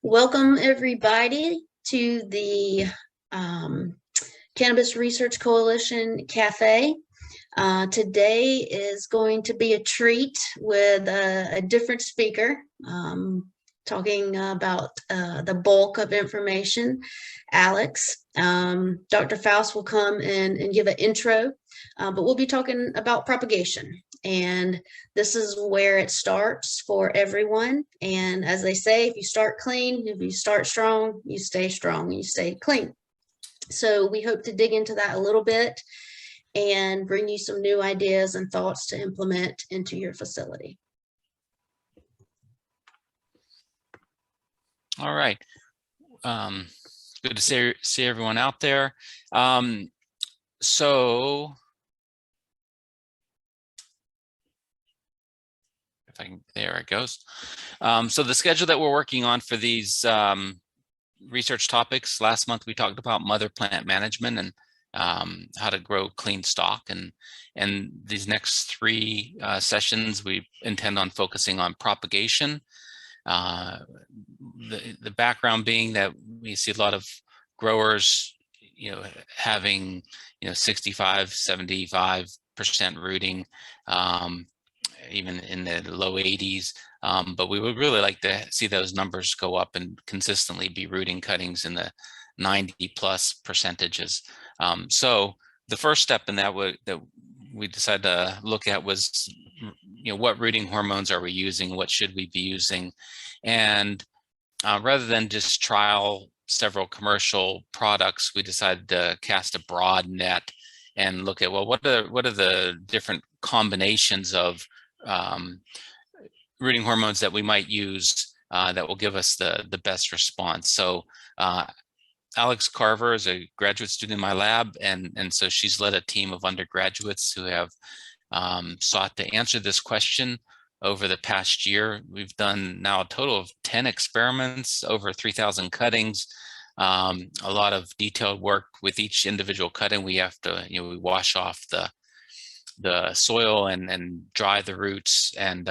Welcome everybody to the Cannabis Research Coalition Cafe. Today is going to be a treat with a different speaker, talking about the bulk of information, Alex. Dr. Faust will come and give an intro, but we'll be talking about propagation. And this is where it starts for everyone. And as they say, if you start clean, if you start strong, you stay strong, you stay clean. So we hope to dig into that a little bit and bring you some new ideas and thoughts to implement into your facility. All right. Good to see everyone out there. So if I can, there it goes. So the schedule that we're working on for these research topics, last month we talked about mother plant management and how to grow clean stock, and these next three sessions we intend on focusing on propagation. The background being that we see a lot of growers, having 65, 75% rooting, even in the low 80s. But we would really like to see those numbers go up and consistently be rooting cuttings in the 90+ percentages. So the first step in that we decided to look at was, what rooting hormones are we using? What should we be using? And rather than just trial several commercial products, we decided to cast a broad net and look at, well, what are the different combinations of rooting hormones that we might use that will give us the best response. So Alex Carver is a graduate student in my lab, and so she's led a team of undergraduates who have sought to answer this question over the past year. We've done now a total of 10 experiments, over 3,000 cuttings, a lot of detailed work with each individual cutting. We have to, we wash off the soil and dry the roots and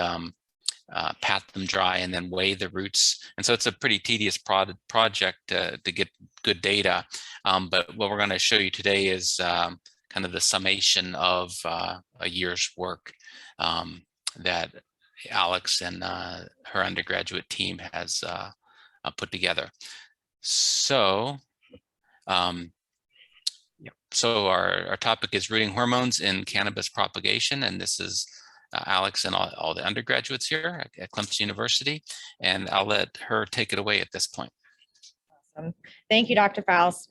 pat them dry and then weigh the roots. And so it's a pretty tedious project to get good data. But what we're going to show you today is kind of the summation of a year's work that Alex and her undergraduate team has put together. So, so our topic is rooting hormones in cannabis propagation, and this is Alex and all the undergraduates here at Clemson University, and I'll let her take it away at this point. Awesome. Thank you, Dr. Faust.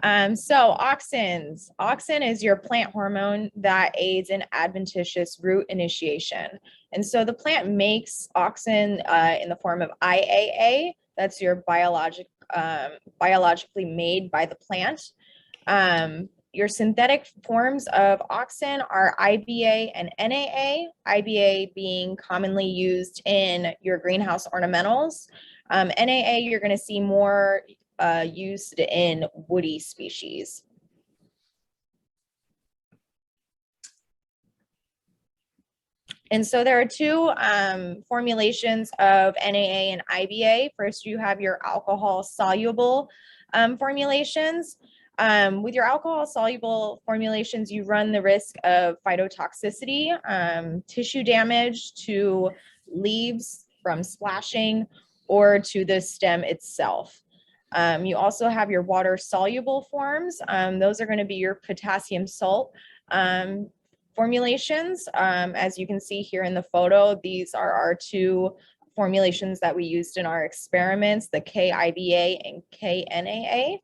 So auxins. Auxin is your plant hormone that aids in adventitious root initiation. And so the plant makes auxin in the form of IAA. That's your biologically made by the plant. Your synthetic forms of auxin are IBA and NAA, IBA being commonly used in your greenhouse ornamentals. NAA, you're going to see more used in woody species. And so there are two formulations of NAA and IBA. First, you have your alcohol-soluble formulations. With your alcohol-soluble formulations, you run the risk of phytotoxicity, tissue damage to leaves from splashing, or to the stem itself. You also have your water-soluble forms. Those are going to be your potassium salt formulations. As you can see here in the photo, these are our two formulations that we used in our experiments, the KIBA and KNAA.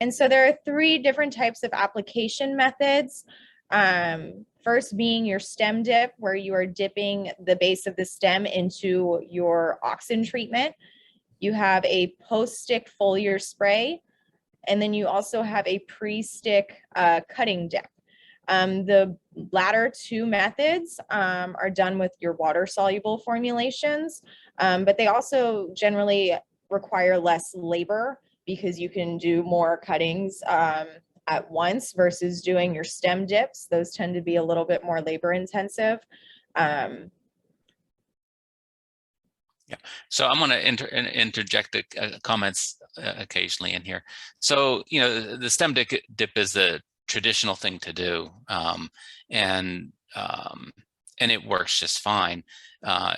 And so there are three different types of application methods. First being your stem dip, where you are dipping the base of the stem into your auxin treatment. You have a post-stick foliar spray, and then you also have a pre-stick cutting dip. The latter two methods are done with your water-soluble formulations, but they also generally require less labor because you can do more cuttings at once versus doing your stem dips. Those tend to be a little bit more labor intensive. So I'm going to interject the comments occasionally in here. So, you know, the stem dip is the traditional thing to do, and it works just fine.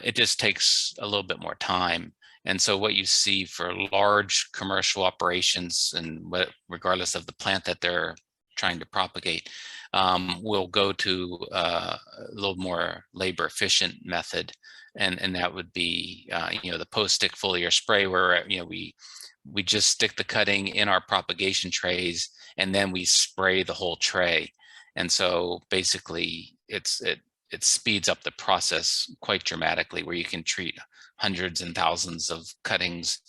It just takes a little bit more time. And so what you see for large commercial operations, and regardless of the plant that they're trying to propagate, will go to a little more labor efficient method. And that would be, you know, the post-stick foliar spray, where, you know, we just stick the cutting in our propagation trays, and then we spray the whole tray. And so basically it speeds up the process quite dramatically, where you can treat hundreds and thousands of cuttings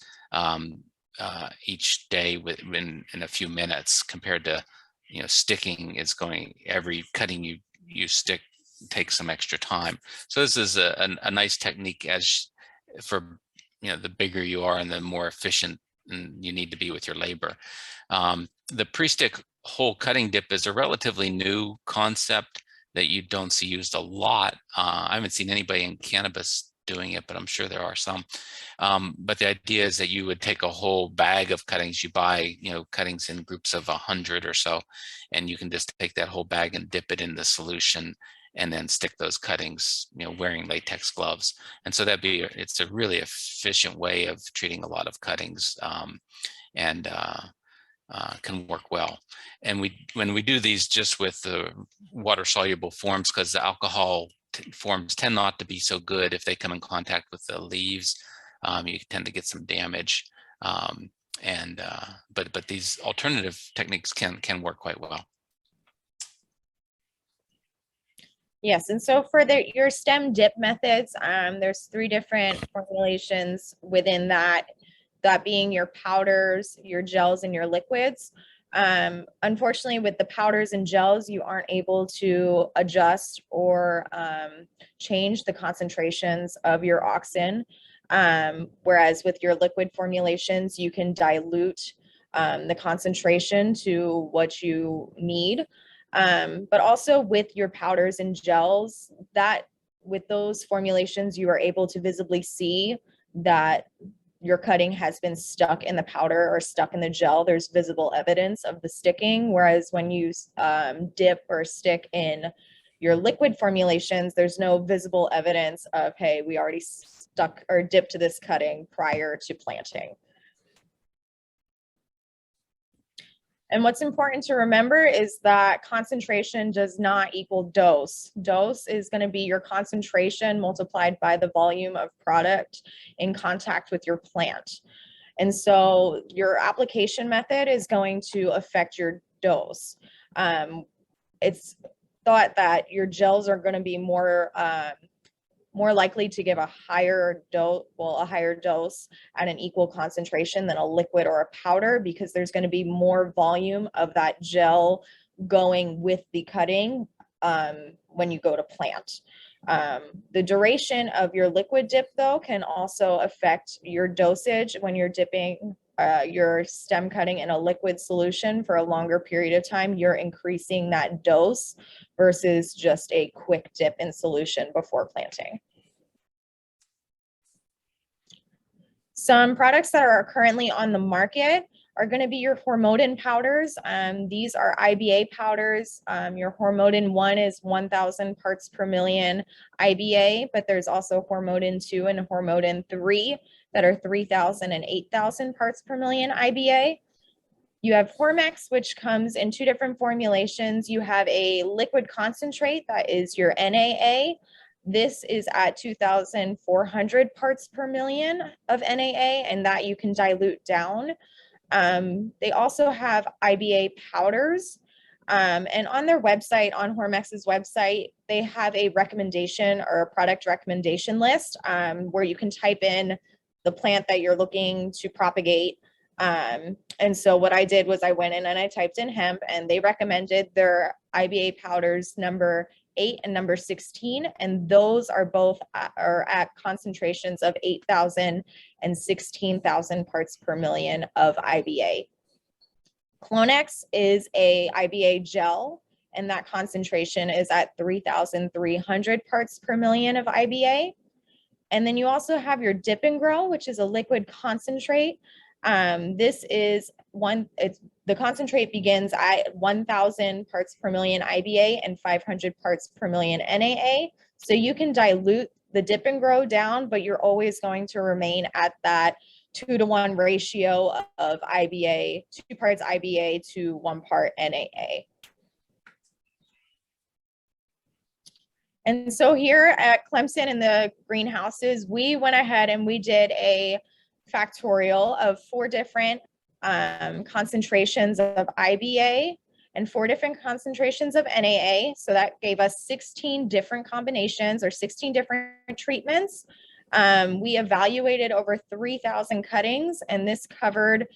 each day in a few minutes, compared to, you know, sticking is going, every cutting you stick takes some extra time. So this is a nice technique as for, you know, the bigger you are and the more efficient you need to be with your labor. The pre-stick whole cutting dip is a relatively new concept that you don't see used a lot. I haven't seen anybody in cannabis doing it, but I'm sure there are some. But the idea is that you would take a whole bag of cuttings. You buy, you know, cuttings in groups of 100 or so, and you can just take that whole bag and dip it in the solution, and then stick those cuttings, you know, wearing latex gloves. And so it's a really efficient way of treating a lot of cuttings, and can work well. And when we do these just with the water soluble forms, because the alcohol forms tend not to be so good if they come in contact with the leaves, you tend to get some damage. But these alternative techniques can work quite well. Yes, and so for your stem dip methods, there's 3 different formulations within that being your powders, your gels, and your liquids. Unfortunately, with the powders and gels, you aren't able to adjust or change the concentrations of your auxin, whereas with your liquid formulations, you can dilute the concentration to what you need. But also with your powders and gels, that with those formulations, you are able to visibly see that your cutting has been stuck in the powder or stuck in the gel. There's visible evidence of the sticking. Whereas when you dip or stick in your liquid formulations, there's no visible evidence of, hey, we already stuck or dipped to this cutting prior to planting. And what's important to remember is that concentration does not equal dose. Dose is going to be your concentration multiplied by the volume of product in contact with your plant. And so your application method is going to affect your dose. It's thought that your gels are going to be more likely to give a higher dose at an equal concentration than a liquid or a powder, because there's going to be more volume of that gel going with the cutting when you go to plant. The duration of your liquid dip, though, can also affect your dosage. When you're dipping your stem cutting in a liquid solution for a longer period of time, you're increasing that dose versus just a quick dip in solution before planting. Some products that are currently on the market are going to be your hormone powders. These are IBA powders. Your hormone 1 is 1,000 parts per million IBA, but there's also hormone 2 and hormone 3 that are 3,000 and 8,000 parts per million IBA. You have Hormex, which comes in 2 different formulations. You have a liquid concentrate that is your NAA. This is at 2,400 parts per million of NAA, and that you can dilute down. They also have IBA powders, and on their website, on Hormex's website, they have a recommendation or a product recommendation list where you can type in the plant that you're looking to propagate. And so what I did was I went in and I typed in hemp, and they recommended their IBA powders number 8 and number 16, and those are both at concentrations of 8,000 and 16,000 parts per million of IBA. Clonex is a IBA gel, and that concentration is at 3,300 parts per million of IBA. And then you also have your dip and grow, which is a liquid concentrate. This is the concentrate begins at 1,000 parts per million IBA and 500 parts per million NAA. So you can dilute the dip and grow down, but you're always going to remain at that 2-to-1 ratio of IBA, 2 parts IBA to 1 part NAA. And so here at Clemson in the greenhouses, we went ahead and we did a factorial of 4 different concentrations of IBA and 4 different concentrations of NAA. So that gave us 16 different combinations or 16 different treatments. We evaluated over 3,000 cuttings, and this covered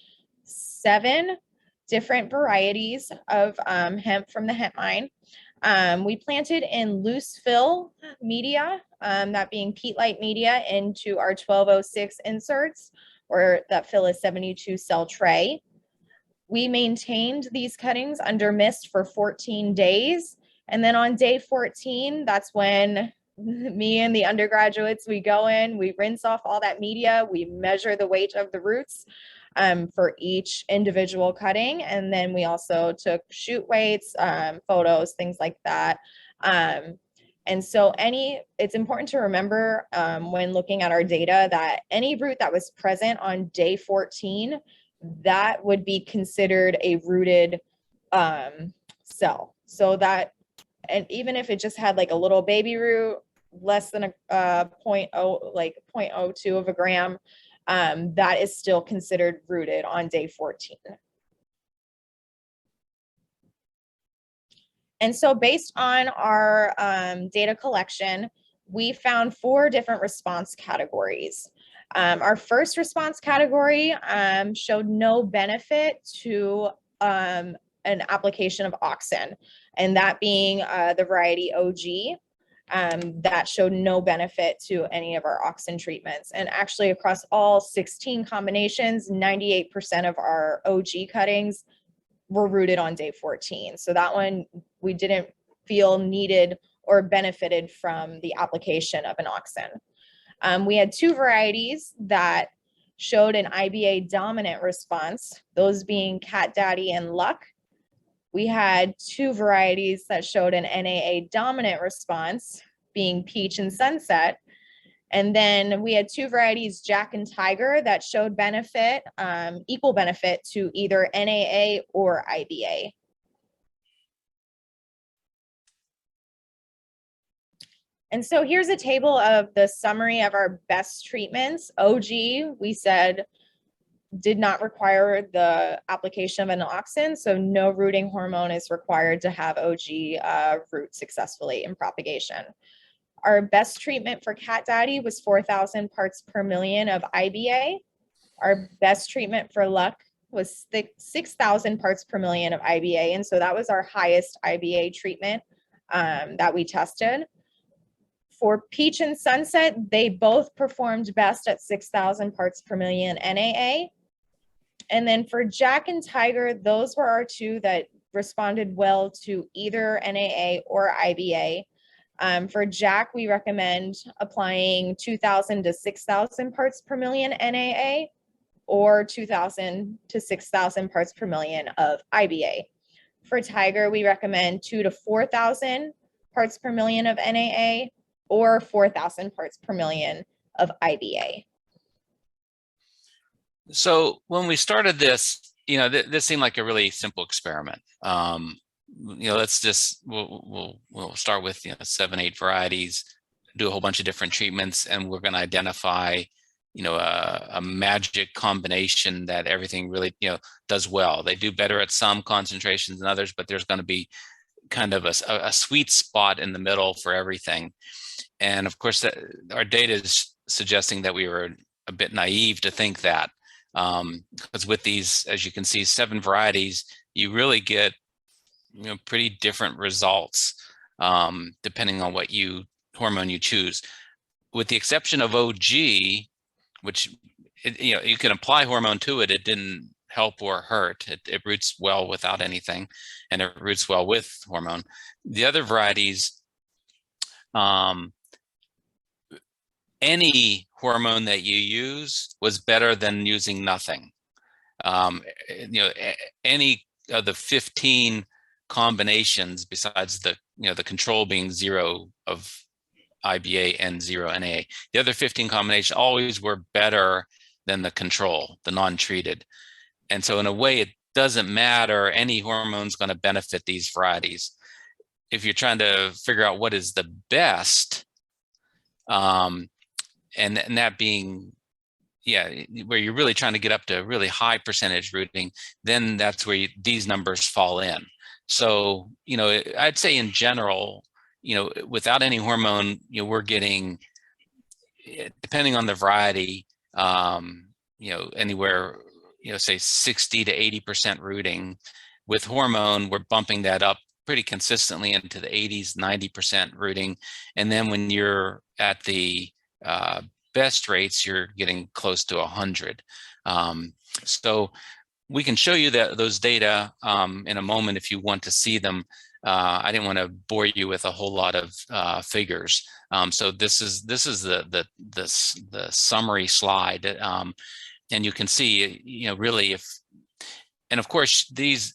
7 different varieties of hemp from the hemp mine. We planted in loose fill media, that being peat-light media, into our 1206 inserts, where that fill is 72 cell tray. We maintained these cuttings under mist for 14 days. And then on day 14, that's when me and the undergraduates, we go in, we rinse off all that media, we measure the weight of the roots for each individual cutting. And then we also took shoot weights, photos, things like that. And so it's important to remember when looking at our data that any root that was present on day 14, that would be considered a rooted cell. So that, and even if it just had like a little baby root, less than a 0.02 of a gram, that is still considered rooted on day 14. And so based on our data collection, we found 4 different response categories. Our first response category showed no benefit to an application of auxin, and that being the variety OG. That showed no benefit to any of our auxin treatments. And actually across all 16 combinations, 98% of our OG cuttings were rooted on day 14. So that one, we didn't feel needed or benefited from the application of an auxin. We had 2 varieties that showed an IBA dominant response, those being Cat Daddy and Luck. We had 2 varieties that showed an NAA dominant response, being Peach and Sunset. And then we had 2 varieties, Jack and Tiger, that showed benefit, equal benefit to either NAA or IBA. And so here's a table of the summary of our best treatments. OG, we said, did not require the application of an auxin, so no rooting hormone is required to have OG root successfully in propagation. Our best treatment for Cat Daddy was 4,000 parts per million of IBA. Our best treatment for Luck was 6,000 parts per million of IBA, and so that was our highest IBA treatment that we tested. For Peach and Sunset, they both performed best at 6,000 parts per million NAA. And then for Jack and Tiger, those were our 2 that responded well to either NAA or IBA. For Jack, we recommend applying 2,000 to 6,000 parts per million NAA or 2,000 to 6,000 parts per million of IBA. For Tiger, we recommend 2,000 to 4,000 parts per million of NAA or 4,000 parts per million of IBA. So when we started this, this seemed like a really simple experiment. Let's just, we'll start with 7, 8 varieties, do a whole bunch of different treatments, and we're going to identify, a magic combination that everything really, does well. They do better at some concentrations than others, but there's going to be kind of a sweet spot in the middle for everything. And of course, our data is suggesting that we were a bit naive to think that. Because with these, as you can see, 7 varieties, you really get pretty different results depending on what hormone you choose. With the exception of OG, which you can apply hormone to it, it didn't help or hurt. It roots well without anything, and it roots well with hormone. The other varieties, any hormone that you use was better than using nothing. Any of the 15 combinations besides the the control being 0 of IBA and 0 NAA, the other 15 combinations always were better than the control, the non-treated. And so in a way, it doesn't matter. Any hormone is going to benefit these varieties. If you're trying to figure out what is the best, and that being, where you're really trying to get up to a really high percentage rooting, then that's where these numbers fall in. So, I'd say in general, without any hormone, we're getting, depending on the variety, anywhere, say 60 to 80% rooting. With hormone, we're bumping that up pretty consistently into the 80s, 90% rooting. And then when you're at the best rates, you're getting close to 100. So we can show you those data in a moment if you want to see them. I didn't want to bore you with a whole lot of figures. So this is the summary slide, and you can see, really, and of course these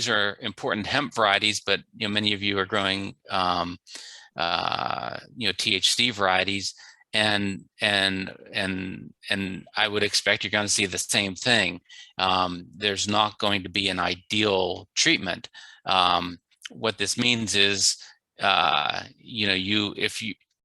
are important hemp varieties, but many of you are growing THC varieties, and I would expect you're going to see the same thing. There's not going to be an ideal treatment. What this means is, I'll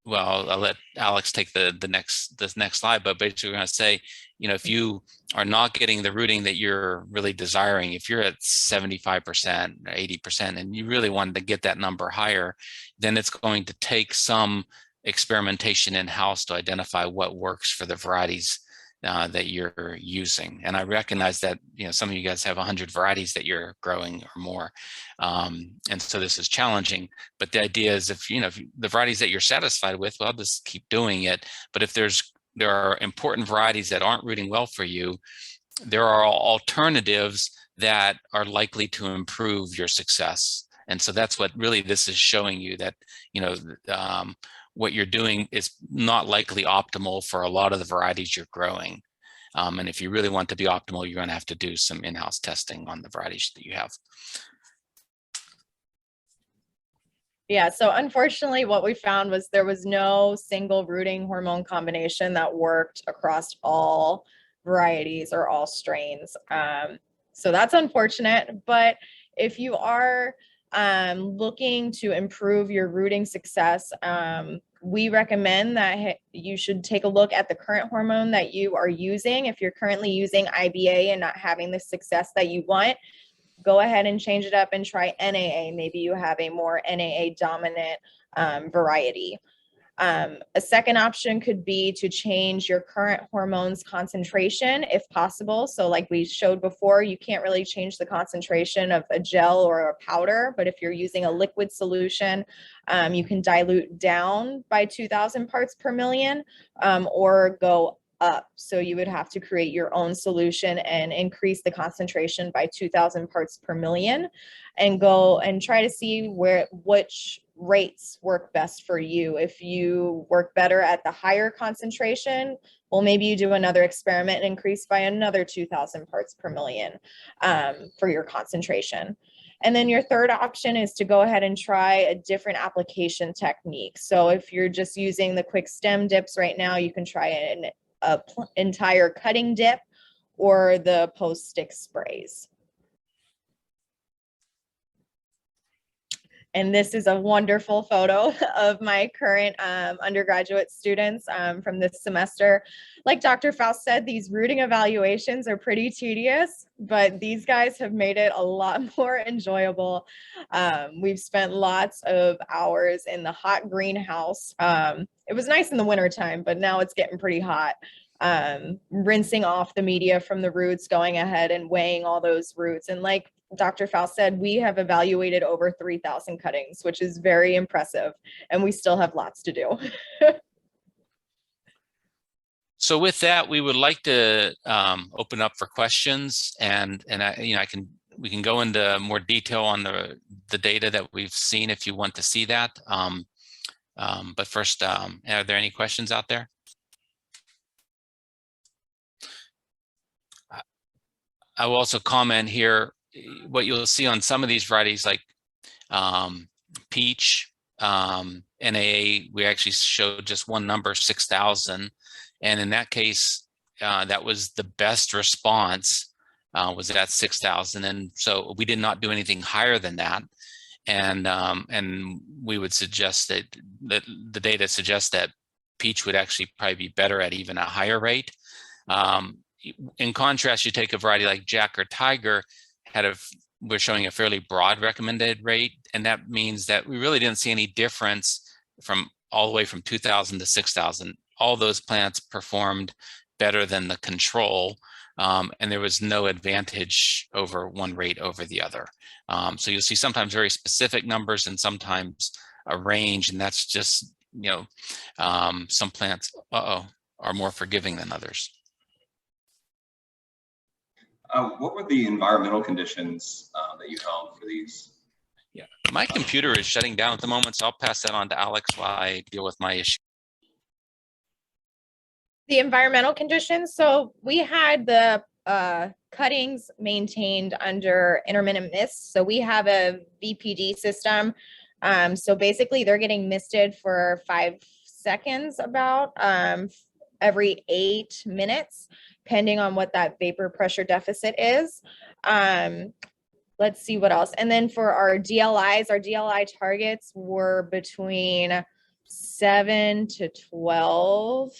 let Alex take this next slide, but basically we're going to say, if you are not getting the rooting that you're really desiring, if you're at 75% or 80% and you really wanted to get that number higher, then it's going to take some experimentation in-house to identify what works for the varieties that you're using. And I recognize that some of you guys have 100 varieties that you're growing or more, and so this is challenging. But the idea is, if the varieties that you're satisfied with, well, just keep doing it. But if there are important varieties that aren't rooting well for you, there are alternatives that are likely to improve your success. And so that's what really this is showing you, that what you're doing is not likely optimal for a lot of the varieties you're growing. And if you really want to be optimal, you're going to have to do some in-house testing on the varieties that you have. Yeah, so unfortunately what we found was there was no single rooting hormone combination that worked across all varieties or all strains. So that's unfortunate, but if you are looking to improve your rooting success, we recommend that you should take a look at the current hormone that you are using. If you're currently using IBA and not having the success that you want, go ahead and change it up and try NAA. Maybe you have a more NAA dominant variety. A second option could be to change your current hormone's concentration if possible. So like we showed before, you can't really change the concentration of a gel or a powder, but if you're using a liquid solution, you can dilute down by 2,000 parts per million or go up. So you would have to create your own solution and increase the concentration by 2,000 parts per million and go and try to see which rates work best for you. If you work better at the higher concentration, well, maybe you do another experiment and increase by another 2,000 parts per million for your concentration. And then your third option is to go ahead and try a different application technique. So if you're just using the quick stem dips right now, you can try an entire cutting dip or the post stick sprays. And this is a wonderful photo of my current undergraduate students from this semester. Like Dr. Faust said, these rooting evaluations are pretty tedious, but these guys have made it a lot more enjoyable. We've spent lots of hours in the hot greenhouse. It was nice in the wintertime, but now it's getting pretty hot. Rinsing off the media from the roots, going ahead and weighing all those roots. And like Dr. Faust said, we have evaluated over 3,000 cuttings, which is very impressive, and we still have lots to do. So with that, we would like to open up for questions, and we can go into more detail on the data that we've seen if you want to see that. But first, are there any questions out there? I will also comment here, what you'll see on some of these varieties like peach, NAA, we actually showed just one number, 6,000. And in that case, that was the best response, was at 6,000. And so we did not do anything higher than that. And we would suggest that the data suggests that peach would actually probably be better at even a higher rate. In contrast, you take a variety like Jack or Tiger, we're showing a fairly broad recommended rate, and that means that we really didn't see any difference from all the way from 2,000 to 6,000. All those plants performed better than the control, and there was no advantage over one rate over the other. So you'll see sometimes very specific numbers and sometimes a range, and that's just, some plants are more forgiving than others. What were the environmental conditions that you held for these? Yeah, my computer is shutting down at the moment, so I'll pass that on to Alex while I deal with my issue. The environmental conditions. So we had the cuttings maintained under intermittent mist. So we have a VPD system. So basically they're getting misted for 5 seconds about every 8 minutes, depending on what that vapor pressure deficit is. Let's see what else. And then for our DLI targets were between 7 to 12.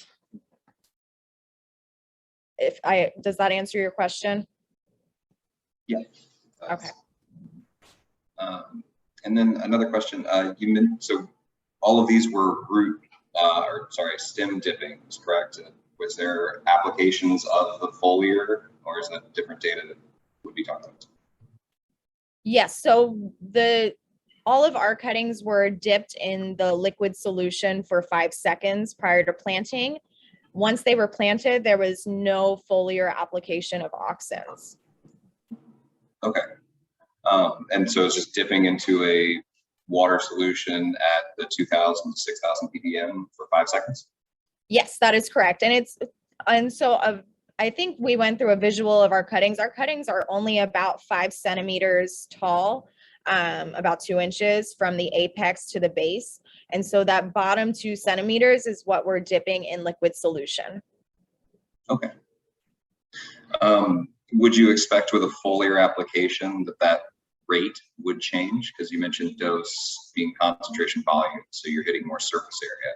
Does that answer your question? Yeah. Okay. And then another question, so all of these were stem dippings, correct? Was there applications of the foliar, or is that different data that would be talked about? Yes, so all of our cuttings were dipped in the liquid solution for 5 seconds prior to planting. Once they were planted, there was no foliar application of auxins. Okay. And so it's just dipping into a water solution at the 2,000 to 6,000 ppm for 5 seconds? Yes, that is correct. I think we went through a visual of our cuttings. Our cuttings are only about 5 centimeters tall, about 2 inches from the apex to the base. And so that bottom 2 centimeters is what we're dipping in liquid solution. Okay. Would you expect with a foliar application that rate would change? Because you mentioned dose being concentration volume, so you're hitting more surface area.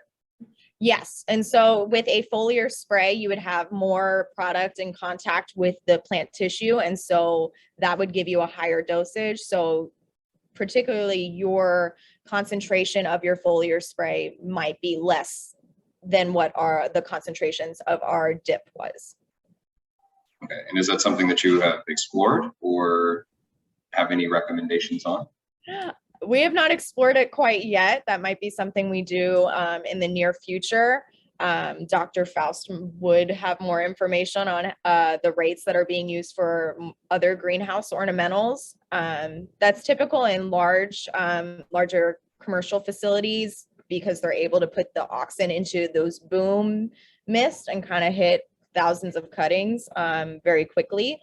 Yes, and so with a foliar spray, you would have more product in contact with the plant tissue, and so that would give you a higher dosage. So particularly your concentration of your foliar spray might be less than what the concentrations of our dip was. Okay, and is that something that you have explored or have any recommendations on? We have not explored it quite yet. That might be something we do in the near future. Dr. Faust would have more information on the rates that are being used for other greenhouse ornamentals. That's typical in larger commercial facilities because they're able to put the auxin into those boom mist and kind of hit thousands of cuttings very quickly.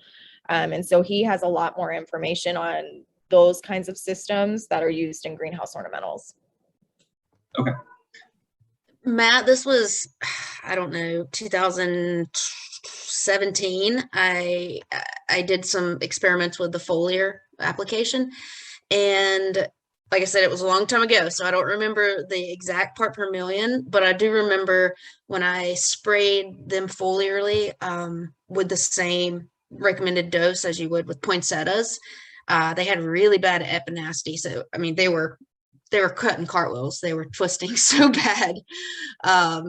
And so he has a lot more information on those kinds of systems that are used in greenhouse ornamentals. Okay. Matt, this was, I don't know, 2017. I did some experiments with the foliar application, and like I said, it was a long time ago, so I don't remember the exact part per million, but I do remember when I sprayed them foliarly with the same recommended dose as you would with poinsettias. They had really bad epinasty. So, I mean, they were cutting cartwheels. They were twisting so bad.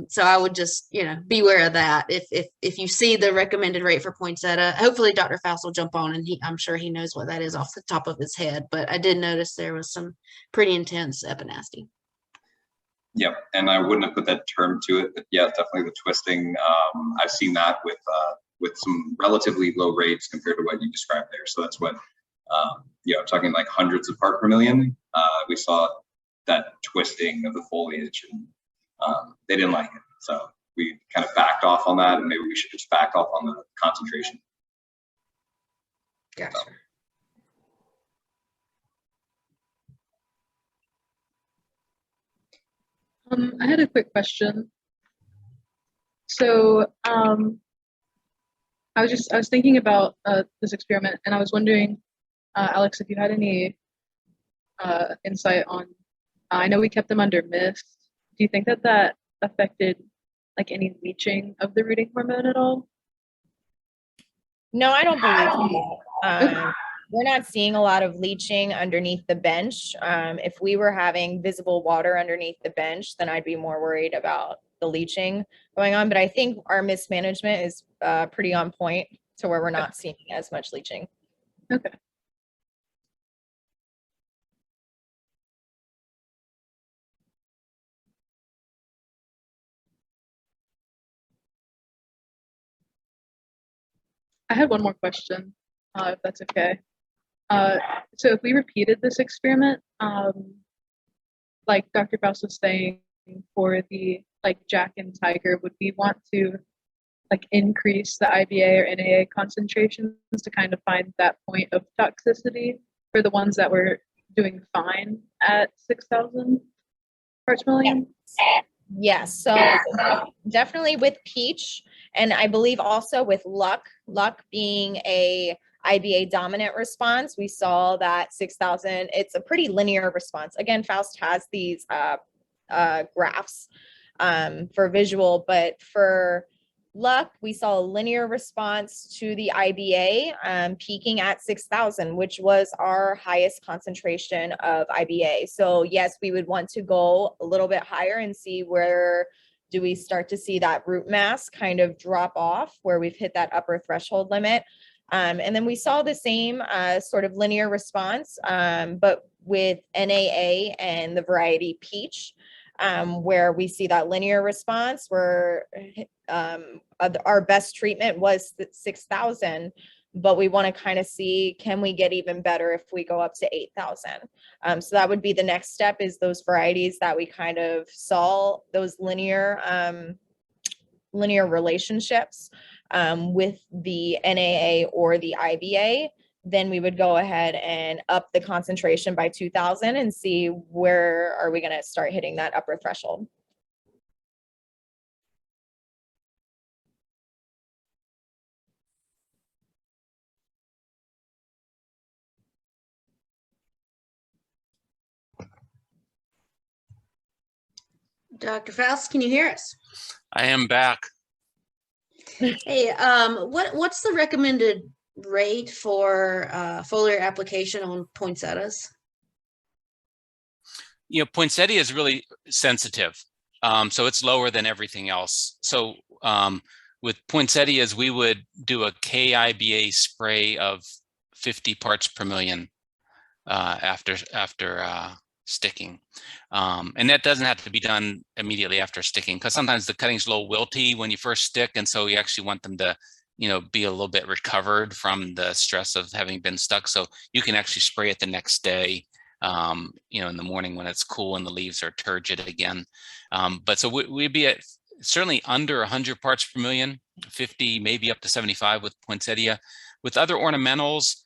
So I would just, beware of that. If you see the recommended rate for poinsettia, hopefully Dr. Faust will jump on and I'm sure he knows what that is off the top of his head. But I did notice there was some pretty intense epinasty. Yeah, and I wouldn't have put that term to it, but yeah, definitely the twisting. I've seen that with some relatively low rates compared to what you described there. So that's what, talking like hundreds of part per million, we saw that twisting of the foliage, and they didn't like it. So we kind of backed off on that, and maybe we should just back off on the concentration. Gotcha. I had a quick question. So I was thinking about this experiment, and I was wondering, Alex, if you had any insight on. I know we kept them under mist. Do you think that that affected like any leaching of the rooting hormone at all? No, I don't believe so. We're not seeing a lot of leaching underneath the bench. If we were having visible water underneath the bench, then I'd be more worried about the leaching going on. But I think our mismanagement is pretty on point to where we're not seeing as much leaching. Okay. I had one more question, if that's okay. So if we repeated this experiment, like Dr. Faust was saying, for the like Jack and Tiger, would we want to like increase the IBA or NAA concentrations to kind of find that point of toxicity for the ones that were doing fine at 6,000 parts per million? Yes, so definitely with peach, and I believe also with luck being a IBA dominant response, we saw that 6,000, it's a pretty linear response. Again, Faust has these graphs for visual, but for luck, we saw a linear response to the IBA peaking at 6,000, which was our highest concentration of IBA. So yes, we would want to go a little bit higher and see where do we start to see that root mass kind of drop off, where we've hit that upper threshold limit. And then we saw the same sort of linear response, but with NAA and the variety peach, where we see that linear response where our best treatment was 6,000, but we want to kind of see, can we get even better if we go up to 8,000? So that would be the next step, is those varieties that we kind of saw those linear relationships with the NAA or the IBA. Then we would go ahead and up the concentration by 2,000 and see where are we going to start hitting that upper threshold. Dr. Faust, can you hear us? I am back. Hey, what's the recommended rate for foliar application on poinsettias? You know, poinsettia is really sensitive, so it's lower than everything else. So with poinsettias, we would do a KIBA spray of 50 parts per million after sticking, and that doesn't have to be done immediately after sticking, because sometimes the cutting's a little wilty when you first stick, and so you actually want them to, you know, be a little bit recovered from the stress of having been stuck. So you can actually spray it the next day, you know, in the morning when it's cool and the leaves are turgid again. But so we'd be at certainly under 100 parts per million, 50, maybe up to 75 with poinsettia. With other ornamentals,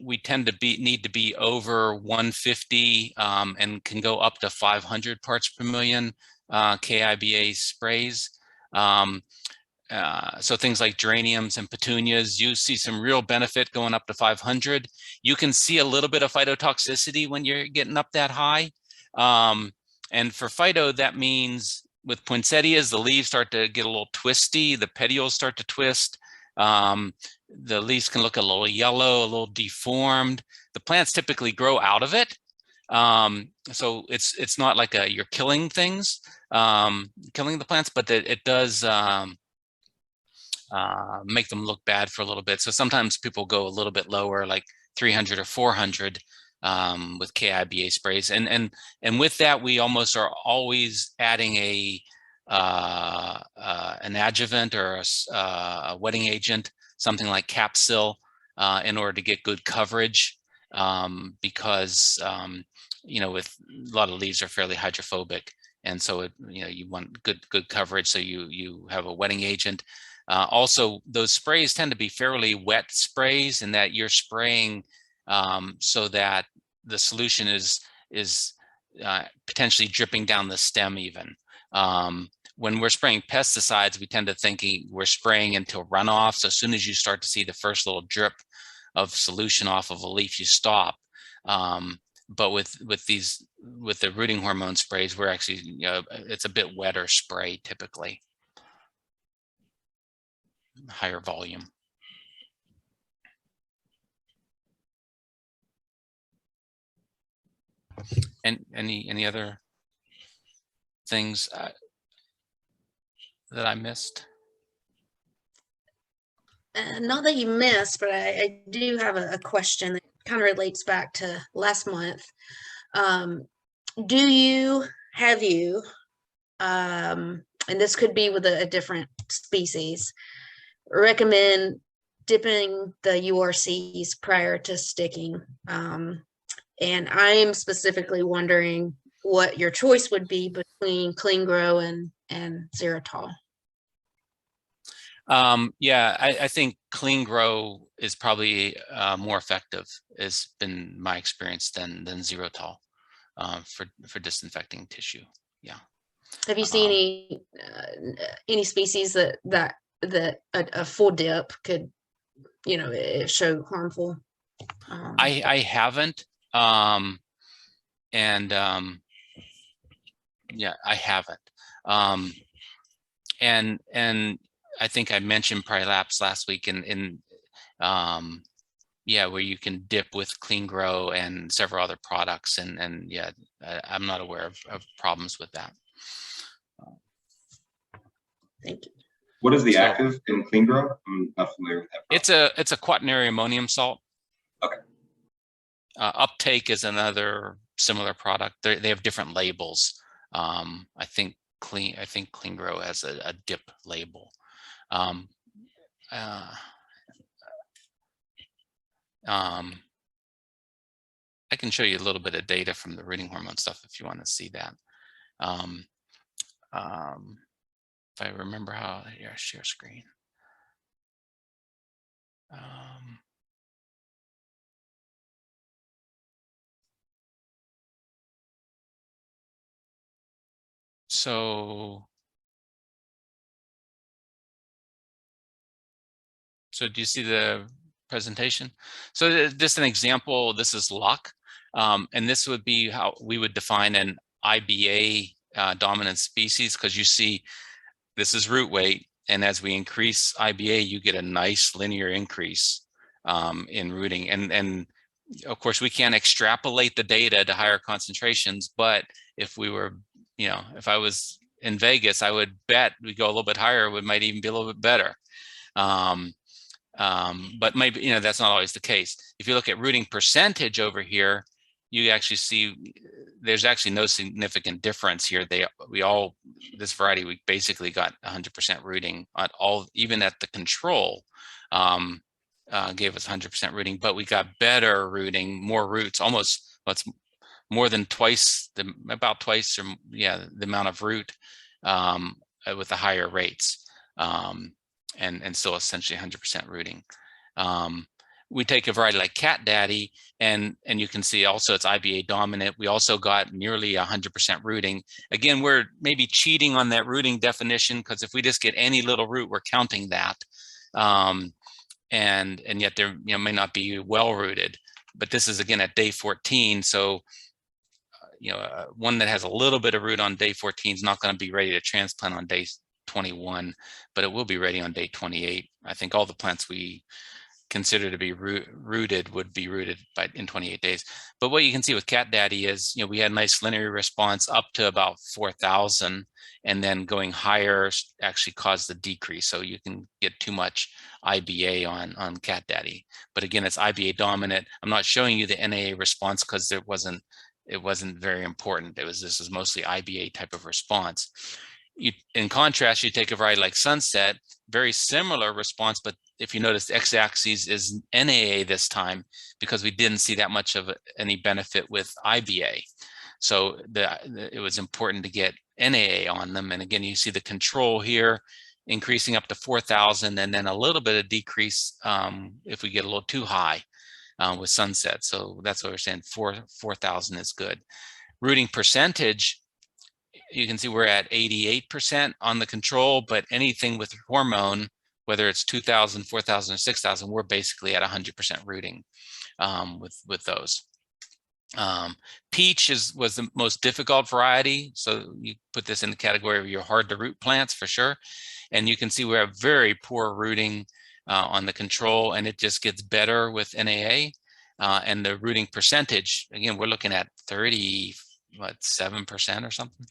we tend to need to be over 150 and can go up to 500 parts per million KIBA sprays. So things like geraniums and petunias, you see some real benefit going up to 500. You can see a little bit of phytotoxicity when you're getting up that high. And for phyto, that means with poinsettias, the leaves start to get a little twisty, the petioles start to twist. The leaves can look a little yellow, a little deformed. The plants typically grow out of it. So it's not like you're killing things, killing the plants, but it does make them look bad for a little bit. So sometimes people go a little bit lower, like 300 or 400 with KIBA sprays. And with that, we almost are always adding an adjuvant or a wetting agent, something like Capsil, in order to get good coverage, because you know, with a lot of leaves are fairly hydrophobic, and so you know, you want good coverage. So you have a wetting agent. Also, those sprays tend to be fairly wet sprays in that you're spraying so that the solution is potentially dripping down the stem even. When we're spraying pesticides, we tend to think we're spraying into runoff. So as soon as you start to see the first little drip of solution off of a leaf, you stop. But with the rooting hormone sprays, we're actually, it's a bit wetter spray typically, higher volume. And any other things that I missed? Not that you missed, but I do have a question that kind of relates back to last month. Have you, and this could be with a different species, recommend dipping the URCs prior to sticking? And I'm specifically wondering what your choice would be between Clean Grow and Xeritol. Yeah, I think Clean Grow is probably more effective, has been my experience, than Xeritol for disinfecting tissue. Yeah. Have you seen any species that a full dip could, show harmful? I haven't. Yeah, I haven't. And I think I mentioned Prolapse last week yeah, where you can dip with Clean Grow and several other products, and yeah, I'm not aware of problems with that. Thank you. What is the active in Clean Grow? I'm not familiar with that. It's a quaternary ammonium salt. Okay. Uptake is another similar product. They have different labels. I think Clean Grow has a dip label. I can show you a little bit of data from the rooting hormone stuff if you want to see that. If I remember how, here, share screen. So do you see the presentation? So just an example, this is luck. And this would be how we would define an IBA dominant species, because you see this is root weight. And as we increase IBA, you get a nice linear increase in rooting. And of course, we can't extrapolate the data to higher concentrations, but if we were, if I was in Vegas, I would bet we go a little bit higher, it might even be a little bit better. But maybe, that's not always the case. If you look at rooting percentage over here, you actually see there's actually no significant difference here. This variety, we basically got 100% rooting at all, even at the control, gave us 100% rooting, but we got better rooting, more roots, almost what's more than twice, about twice, or yeah, the amount of root with the higher rates. And still essentially 100% rooting. We take a variety like Cat Daddy, and you can see also it's IBA dominant. We also got nearly 100% rooting. Again, we're maybe cheating on that rooting definition, because if we just get any little root, we're counting that. And yet there may not be well rooted. But this is again at day 14, so one that has a little bit of root on day 14 is not going to be ready to transplant on day 21, but it will be ready on day 28. I think all the plants we consider to be rooted would be rooted in 28 days. But what you can see with Cat Daddy is, we had a nice linear response up to about 4,000, and then going higher actually caused the decrease. So you can get too much IBA on Cat Daddy. But again, it's IBA dominant. I'm not showing you the NAA response because it wasn't very important. This is mostly IBA type of response. In contrast, you take a variety like Sunset, very similar response, but if you notice, the x-axis is NAA this time, because we didn't see that much of any benefit with IBA. So it was important to get NAA on them. And again, you see the control here increasing up to 4,000, and then a little bit of decrease if we get a little too high with sunset. So that's what we're saying, 4,000 is good. Rooting percentage, you can see we're at 88% on the control, but anything with hormone, whether it's 2,000, 4,000, or 6,000, we're basically at 100% rooting with those. Peach was the most difficult variety, so you put this in the category of your hard to root plants for sure. And you can see we have very poor rooting on the control, and it just gets better with NAA. And the rooting percentage, again, we're looking at 37% or something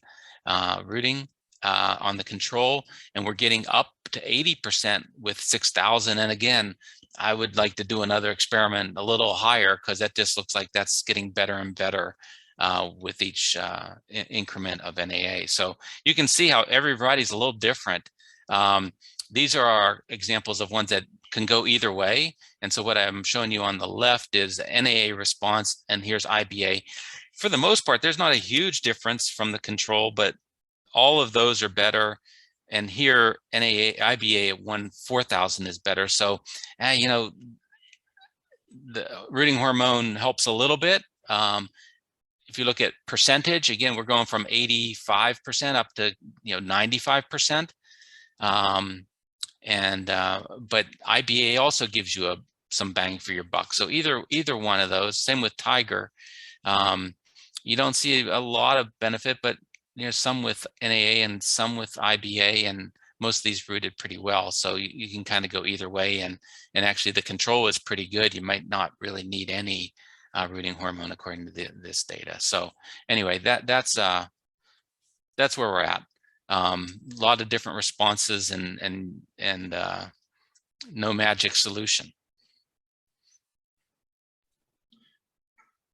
rooting on the control, and we're getting up to 80% with 6,000. And again, I would like to do another experiment a little higher, because that just looks like that's getting better and better with each increment of NAA. So you can see how every variety is a little different. These are our examples of ones that can go either way. And so what I'm showing you on the left is NAA response, and here's IBA. For the most part, there's not a huge difference from the control, but all of those are better. And here, NAA, IBA at 4,000 is better. So, you know, the rooting hormone helps a little bit. If you look at percentage, again, we're going from 85% up to 95%. But IBA also gives you some bang for your buck. So either one of those. Same with Tiger. You don't see a lot of benefit, but some with NAA and some with IBA, and most of these rooted pretty well. So you can kind of go either way, and actually the control is pretty good. You might not really need any rooting hormone according to this data. So anyway, that's where we're at. A lot of different responses and no magic solution.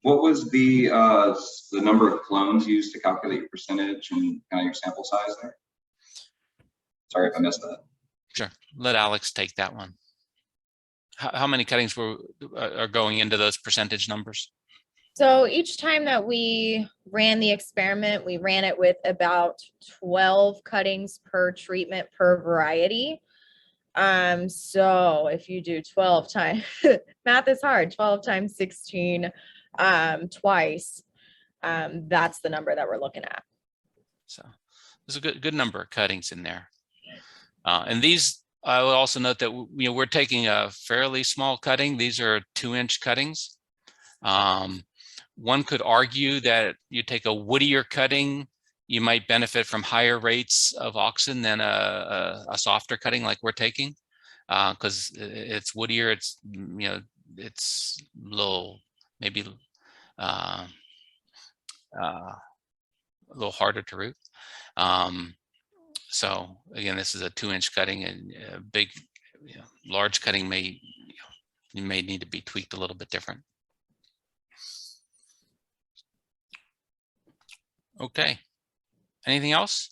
What was the number of clones used to calculate your percentage and kind of your sample size there? Sorry if I missed that. Sure, let Alex take that one. How many cuttings are going into those percentage numbers? So each time that we ran the experiment, we ran it with about 12 cuttings per treatment per variety. So if you do 12 times, math is hard, 12 times 16 twice, that's the number that we're looking at. So there's a good number of cuttings in there. And these, I will also note that we're taking a fairly small cutting. These are 2-inch cuttings. One could argue that you take a woodier cutting, you might benefit from higher rates of auxin than a softer cutting like we're taking, because it's woodier. It's it's a little maybe a little harder to root. So again, this is a 2-inch cutting, and a big, large cutting may need to be tweaked a little bit different. Okay. Anything else?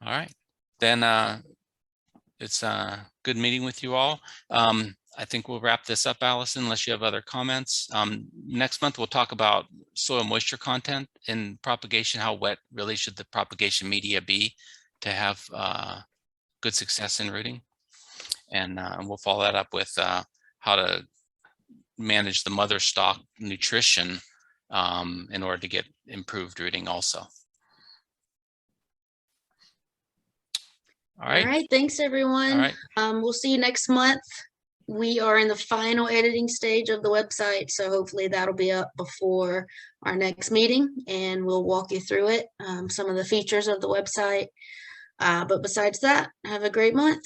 All right. Then it's good meeting with you all. I think we'll wrap this up, Allison, unless you have other comments. Next month, we'll talk about soil moisture content in propagation. How wet really should the propagation media be to have good success in rooting? And we'll follow that up with how to manage the mother stock nutrition in order to get improved rooting also. All right. All right. Thanks, everyone. All right. We'll see you next month. We are in the final editing stage of the website, so hopefully that'll be up before our next meeting, and we'll walk you through it, some of the features of the website. But besides that, have a great month.